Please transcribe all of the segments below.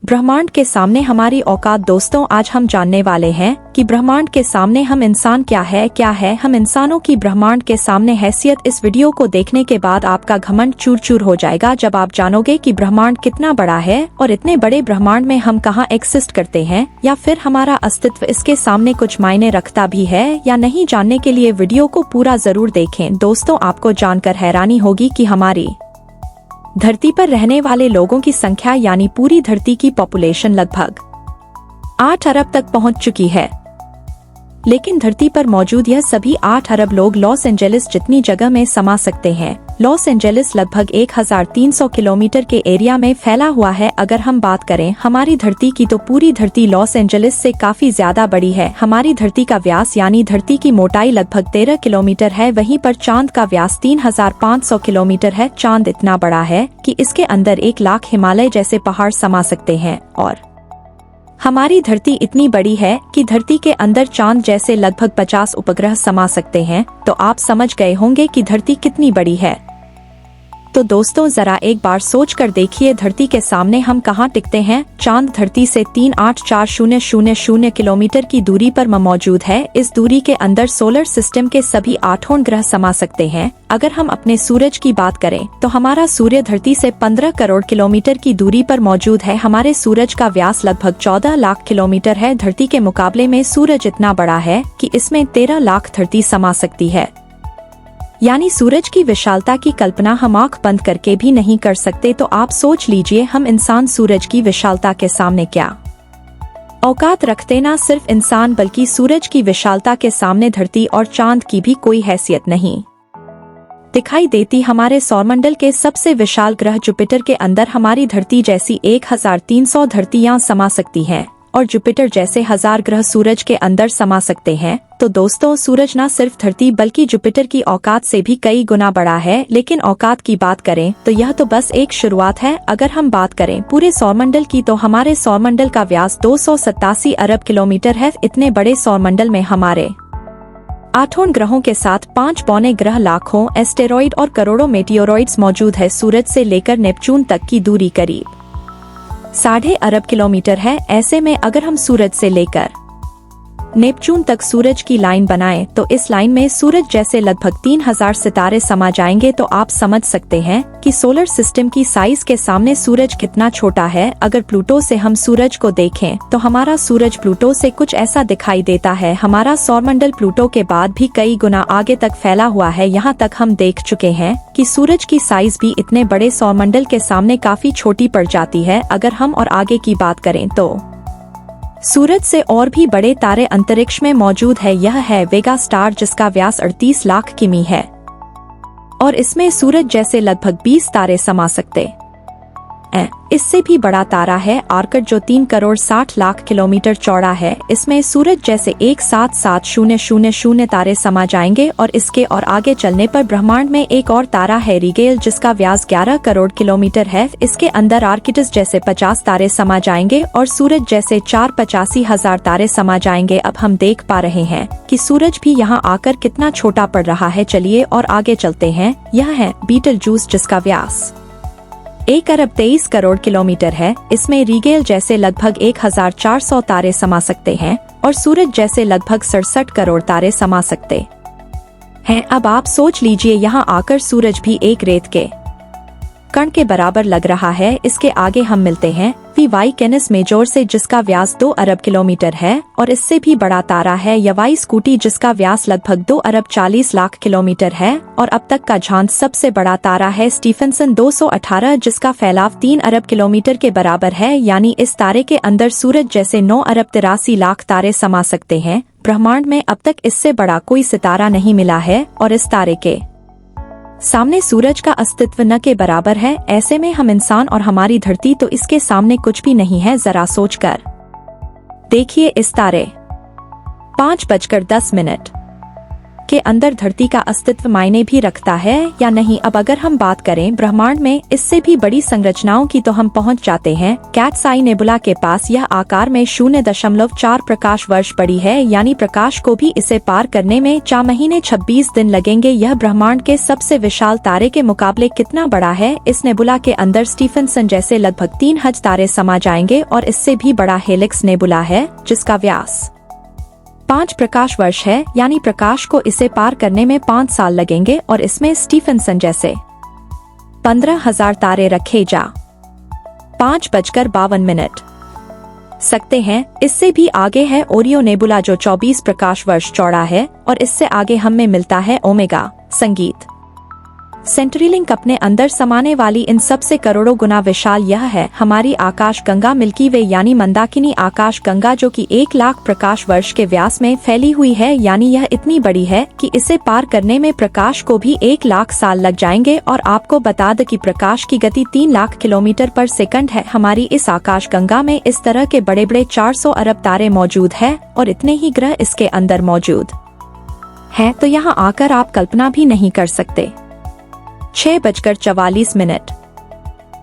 ब्रह्मांड के सामने हमारी औकात। दोस्तों, आज हम जानने वाले हैं कि ब्रह्मांड के सामने हम इंसान क्या है हम इंसानों की ब्रह्मांड के सामने हैसियत। इस वीडियो को देखने के बाद आपका घमंड चूर चूर हो जाएगा जब आप जानोगे कि ब्रह्मांड कितना बड़ा है और इतने बड़े ब्रह्मांड में हम कहाँ एक्सिस्ट करते हैं, या फिर हमारा अस्तित्व इसके सामने कुछ मायने रखता भी है या नहीं। जानने के लिए वीडियो को पूरा जरूर देखें। दोस्तों, आपको जानकर हैरानी होगी कि हमारी धरती पर रहने वाले लोगों की संख्या यानी पूरी धरती की पॉपुलेशन लगभग 8 अरब तक पहुंच चुकी है। लेकिन धरती पर मौजूद यह सभी 8 अरब लोग लॉस एंजेलिस जितनी जगह में समा सकते हैं। लॉस एंजेलिस लगभग 1300 किलोमीटर के एरिया में फैला हुआ है। अगर हम बात करें हमारी धरती की, तो पूरी धरती लॉस एंजेलिस से काफी ज्यादा बड़ी है। हमारी धरती का व्यास यानी धरती की मोटाई लगभग 13 किलोमीटर है। वहीं पर चांद का व्यास 3500 किलोमीटर है। चांद इतना बड़ा है कि इसके अंदर 1 लाख हिमालय जैसे पहाड़ समा सकते हैं। और हमारी धरती इतनी बड़ी है कि धरती के अंदर चांद जैसे लगभग 50 उपग्रह समा सकते हैं। तो आप समझ गए होंगे कि धरती कितनी बड़ी है। तो दोस्तों, जरा एक बार सोच कर देखिए, धरती के सामने हम कहाँ टिकते हैं। चांद धरती से 384,000 किलोमीटर की दूरी पर मौजूद है। इस दूरी के अंदर सोलर सिस्टम के सभी 8 ग्रह समा सकते हैं। अगर हम अपने सूरज की बात करें तो हमारा सूर्य धरती से 15 करोड़ किलोमीटर की दूरी पर मौजूद है। हमारे सूरज का व्यास लगभग 14 लाख किलोमीटर है। धरती के मुकाबले में सूरज इतना बड़ा है कि इसमें 13 लाख धरती समा सकती है। यानी सूरज की विशालता की कल्पना हम आंख बंद करके भी नहीं कर सकते। तो आप सोच लीजिए, हम इंसान सूरज की विशालता के सामने क्या औकात रखते। ना सिर्फ इंसान बल्कि सूरज की विशालता के सामने धरती और चांद की भी कोई हैसियत नहीं दिखाई देती। हमारे सौरमंडल के सबसे विशाल ग्रह जुपिटर के अंदर हमारी धरती जैसी 1300 धरतियां समा सकती हैं और जुपिटर जैसे 1000 ग्रह सूरज के अंदर समा सकते हैं। तो दोस्तों, सूरज न सिर्फ धरती बल्कि जुपिटर की औकात से भी कई गुना बड़ा है। लेकिन औकात की बात करें तो यह तो बस एक शुरुआत है। अगर हम बात करें पूरे सौरमंडल की, तो हमारे सौरमंडल का व्यास 287 अरब किलोमीटर है। इतने बड़े सौरमंडल में हमारे 8 ग्रहों के साथ 5 पौने ग्रह, लाखों एस्टेरॉइड और करोड़ों मेटियोरॉइड्स मौजूद है। सूरज से लेकर नेपच्यून तक की दूरी करीब 6.5 अरब किलोमीटर है। ऐसे में अगर हम सूरज से लेकर नेपच्यून तक सूरज की लाइन बनाएं तो इस लाइन में सूरज जैसे लगभग 3000 सितारे समा जाएंगे। तो आप समझ सकते हैं कि सोलर सिस्टम की साइज के सामने सूरज कितना छोटा है। अगर प्लूटो से हम सूरज को देखें तो हमारा सूरज प्लूटो से कुछ ऐसा दिखाई देता है। हमारा सौरमंडल प्लूटो के बाद भी कई गुना आगे तक फैला हुआ है। यहाँ तक हम देख चुके हैं कि सूरज की साइज भी इतने बड़े सौरमंडल के सामने काफी छोटी पड़ जाती है। अगर हम और आगे की बात करें तो सूरज से और भी बड़े तारे अंतरिक्ष में मौजूद है। यह है वेगा स्टार, जिसका व्यास 38 लाख किमी है और इसमें सूरज जैसे लगभग 20 तारे समा सकते हैं। इससे भी बड़ा तारा है आर्कट, जो 3 करोड़ 60 लाख किलोमीटर चौड़ा है। इसमें सूरज जैसे 177,000 तारे समा जाएंगे। और इसके और आगे चलने पर ब्रह्मांड में एक और तारा है रिगेल, जिसका व्यास 11 करोड़ किलोमीटर है। इसके अंदर आर्किटस जैसे 50 तारे समा जाएंगे और सूरज जैसे 485,000 तारे समा जाएंगे। अब हम देख पा रहे हैं कि सूरज भी यहाँ आकर कितना छोटा पड़ रहा है। चलिए और आगे चलते हैं। यह है बीटल जूस, जिसका व्यास 1 अरब 23 करोड़ किलोमीटर है। इसमें रिगेल जैसे लगभग 1400 तारे समा सकते हैं और सूरज जैसे लगभग 67 करोड़ तारे समा सकते हैं। अब आप सोच लीजिए, यहाँ आकर सूरज भी एक रेत के कण के बराबर लग रहा है। इसके आगे हम मिलते हैं वी कैनस मेजोर से, जिसका व्यास 2 अरब किलोमीटर है और इससे भी बड़ा तारा है यवाई स्कूटी, जिसका व्यास लगभग 2 अरब 40 लाख किलोमीटर है। और अब तक का झांझ सबसे बड़ा तारा है स्टीफनसन 218, जिसका फैलाव 3 अरब किलोमीटर के बराबर है। यानी इस तारे के अंदर सूरज जैसे 9 अरब 83 लाख तारे समा सकते हैं। ब्रह्मांड में अब तक इससे बड़ा कोई सितारा नहीं मिला है और इस तारे के सामने सूरज का अस्तित्व न के बराबर है। ऐसे में हम इंसान और हमारी धरती तो इसके सामने कुछ भी नहीं है। जरा सोचकर देखिए, इस तारे 5:10 के अंदर धरती का अस्तित्व मायने भी रखता है या नहीं। अब अगर हम बात करें ब्रह्मांड में इससे भी बड़ी संरचनाओं की तो हम पहुंच जाते हैं कैट्स आई नेबुला के पास। यह आकार में 0.4 प्रकाश वर्ष बड़ी है, यानी प्रकाश को भी इसे पार करने में 4 महीने 26 दिन लगेंगे। यह ब्रह्मांड के सबसे विशाल तारे के मुकाबले कितना बड़ा है? इस नेबुला के अंदर स्टीफनसन जैसे लगभग 3 तारे समा जाएंगे और इससे भी बड़ा हेलिक्स नेबुला है जिसका व्यास 5 प्रकाश वर्ष है, यानी प्रकाश को इसे पार करने में 5 साल लगेंगे और इसमें स्टीफनसन जैसे 15,000 तारे रखे जा 5:52 सकते हैं। इससे भी आगे है ओरियो नेबुला जो 24 प्रकाश वर्ष चौड़ा है और इससे आगे हमें मिलता है ओमेगा संगीत। सेंट्रीलिंक अपने अंदर समाने वाली इन सबसे करोड़ों गुना विशाल यह है हमारी आकाश गंगा मिल्की वे यानी मंदाकिनी आकाश गंगा जो कि 1 लाख प्रकाश वर्ष के व्यास में फैली हुई है, यानी यह इतनी बड़ी है कि इसे पार करने में प्रकाश को भी 1 लाख साल लग जाएंगे। और आपको बता दें कि प्रकाश की गति 3 लाख किलोमीटर पर सेकंड है। हमारी इस आकाश गंगा में इस तरह के बड़े बड़े 400 अरब तारे मौजूद है और इतने ही ग्रह इसके अंदर मौजूद है, तो यहाँ आकर आप कल्पना भी नहीं कर सकते 6:44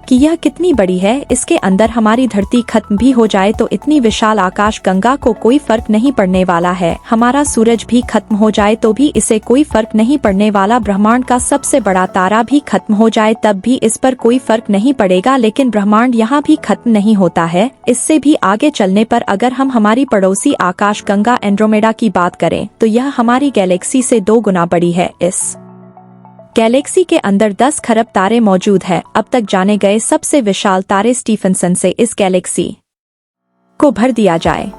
कि यह कितनी बड़ी है। इसके अंदर हमारी धरती खत्म भी हो जाए तो इतनी विशाल आकाश गंगा को कोई फर्क नहीं पड़ने वाला है। हमारा सूरज भी खत्म हो जाए तो भी इसे कोई फर्क नहीं पड़ने वाला। ब्रह्मांड का सबसे बड़ा तारा भी खत्म हो जाए तब भी इस पर कोई फर्क नहीं पड़ेगा। लेकिन ब्रह्मांड यहाँ भी खत्म नहीं होता है। इससे भी आगे चलने पर अगर हम हमारी पड़ोसी आकाश गंगा एंड्रोमेडा की बात करें तो यह हमारी गैलेक्सी से 2 गुना बड़ी है। इस गैलेक्सी के अंदर 10 खरब तारे मौजूद है। अब तक जाने गए सबसे विशाल तारे स्टीफनसन से इस गैलेक्सी को भर दिया जाए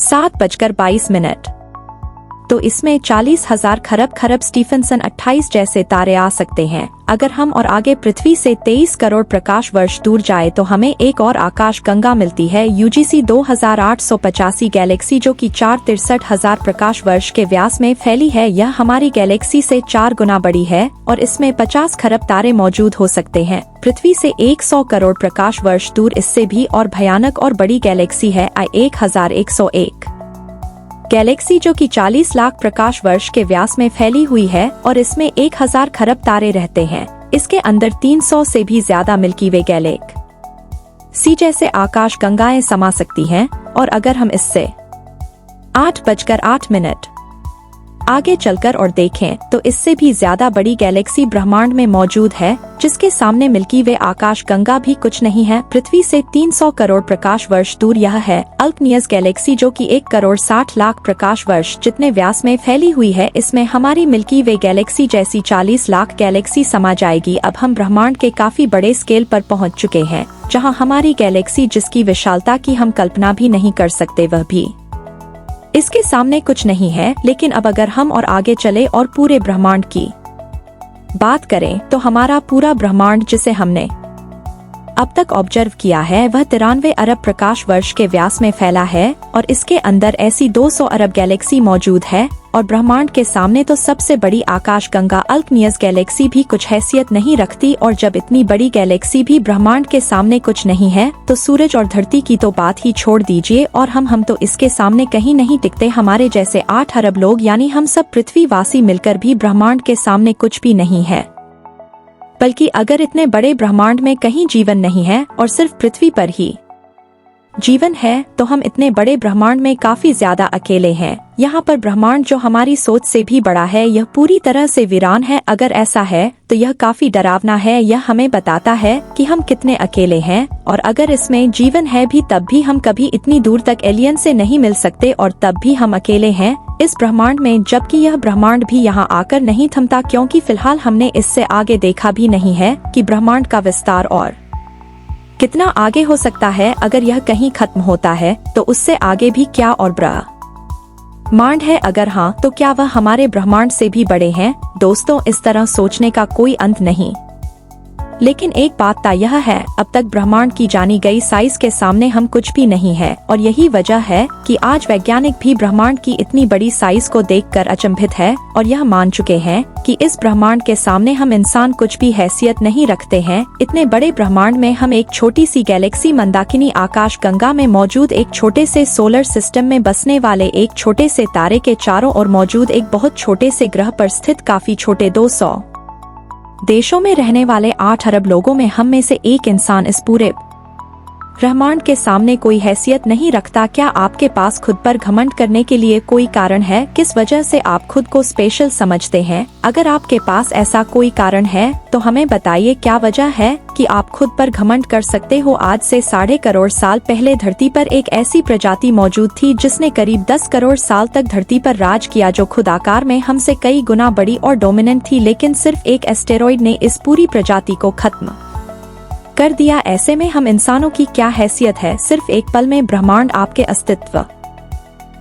7:22 तो इसमें 40,000 खरब स्टीफनसन 28 जैसे तारे आ सकते हैं। अगर हम और आगे पृथ्वी से 23 करोड़ प्रकाश वर्ष दूर जाए तो हमें एक और आकाश गंगा मिलती है UGC 2885 गैलेक्सी जो कि 4,63,000 प्रकाश वर्ष के व्यास में फैली है। यह हमारी गैलेक्सी से 4 गुना बड़ी है और इसमें 50 खरब तारे मौजूद हो सकते हैं। पृथ्वी से 100 करोड़ प्रकाश वर्ष दूर इससे भी और भयानक और बड़ी गैलेक्सी है I1101 गैलेक्सी जो कि 40 लाख प्रकाश वर्ष के व्यास में फैली हुई है और इसमें 1000 खरब तारे रहते हैं। इसके अंदर 300 से भी ज्यादा मिल्की वे गैलेक्सी जैसे आकाश गंगाएं समा सकती हैं। और अगर हम इससे 8:08 आगे चलकर और देखें तो इससे भी ज्यादा बड़ी गैलेक्सी ब्रह्मांड में मौजूद है जिसके सामने मिल्की वे आकाश गंगा भी कुछ नहीं है। पृथ्वी से 300 करोड़ प्रकाश वर्ष दूर यह है अल्पनियस गैलेक्सी जो कि 1 करोड़ 60 लाख प्रकाश वर्ष जितने व्यास में फैली हुई है। इसमें हमारी मिल्की वे गैलेक्सी जैसी 40 लाख गैलेक्सी समा जाएगी। अब हम ब्रह्मांड के काफी बड़े स्केल पर पहुंच चुके हैं जहां हमारी गैलेक्सी जिसकी विशालता की हम कल्पना भी नहीं कर सकते वह भी इसके सामने कुछ नहीं है। लेकिन अब अगर हम और आगे चले और पूरे ब्रह्मांड की बात करें तो हमारा पूरा ब्रह्मांड जिसे हमने अब तक ऑब्जर्व किया है वह 93 अरब प्रकाश वर्ष के व्यास में फैला है और इसके अंदर ऐसी 200 अरब गैलेक्सी मौजूद है। और ब्रह्मांड के सामने तो सबसे बड़ी आकाश गंगा अल्पनियस गैलेक्सी भी कुछ हैसियत नहीं रखती। और जब इतनी बड़ी गैलेक्सी भी ब्रह्मांड के सामने कुछ नहीं है तो सूरज और धरती की तो बात ही छोड़ दीजिए और हम तो इसके सामने कहीं नहीं टिकते। हमारे जैसे 8 अरब लोग यानी हम सब पृथ्वीवासी मिलकर भी ब्रह्मांड के सामने कुछ भी नहीं है। बल्कि अगर इतने बड़े ब्रह्मांड में कहीं जीवन नहीं है और सिर्फ पृथ्वी पर ही जीवन है तो हम इतने बड़े ब्रह्मांड में काफी ज्यादा अकेले हैं। यहाँ पर ब्रह्मांड जो हमारी सोच से भी बड़ा है यह पूरी तरह से वीरान है। अगर ऐसा है तो यह काफी डरावना है। यह हमें बताता है कि हम कितने अकेले हैं और अगर इसमें जीवन है भी तब भी हम कभी इतनी दूर तक एलियन से नहीं मिल सकते और तब भी हम अकेले हैं इस ब्रह्मांड में। जबकि यह ब्रह्मांड भी यहाँ आकर नहीं थमता क्योंकि फिलहाल हमने इससे आगे देखा भी नहीं है कि ब्रह्मांड का विस्तार और कितना आगे हो सकता है। अगर यह कहीं खत्म होता है तो उससे आगे भी क्या और ब्रह्मांड है? अगर हाँ तो क्या वह हमारे ब्रह्मांड से भी बड़े हैं? दोस्तों इस तरह सोचने का कोई अंत नहीं लेकिन एक बात तय यह है, अब तक ब्रह्मांड की जानी गई साइज के सामने हम कुछ भी नहीं है, और यही वजह है कि आज वैज्ञानिक भी ब्रह्मांड की इतनी बड़ी साइज को देखकर अचंभित है और यह मान चुके हैं कि इस ब्रह्मांड के सामने हम इंसान कुछ भी हैसियत नहीं रखते हैं। इतने बड़े ब्रह्मांड में हम एक छोटी सी गैलेक्सी मंदाकिनी आकाश गंगा में मौजूद एक छोटे से सोलर सिस्टम में बसने वाले एक छोटे से तारे के चारों ओर मौजूद एक बहुत छोटे से ग्रह पर स्थित काफी छोटे 200 देशों में रहने वाले 8 अरब लोगों में हम में से एक इंसान इस पूरे ब्रह्मांड के सामने कोई हैसियत नहीं रखता। क्या आपके पास खुद पर घमंड करने के लिए कोई कारण है? किस वजह से आप खुद को स्पेशल समझते हैं? अगर आपके पास ऐसा कोई कारण है तो हमें बताइए, क्या वजह है कि आप खुद पर घमंड कर सकते हो? आज से 1.5 करोड़ साल पहले धरती पर एक ऐसी प्रजाति मौजूद थी जिसने करीब 10 करोड़ साल तक धरती पर राज किया, जो खुद आकार में हमसे कई गुना बड़ी और डोमिनेंट थी, लेकिन सिर्फ एक एस्टेरॉइड ने इस पूरी प्रजाति को खत्म कर दिया। ऐसे में हम इंसानों की क्या हैसियत है? सिर्फ एक पल में ब्रह्मांड आपके अस्तित्व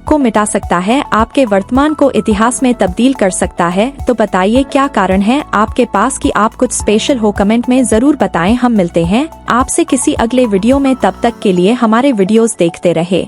को मिटा सकता है, आपके वर्तमान को इतिहास में तब्दील कर सकता है। तो बताइए, क्या कारण है आपके पास कि आप कुछ स्पेशल हो? कमेंट में जरूर बताएं। हम मिलते हैं आपसे किसी अगले वीडियो में, तब तक के लिए हमारे वीडियोस देखते रहे।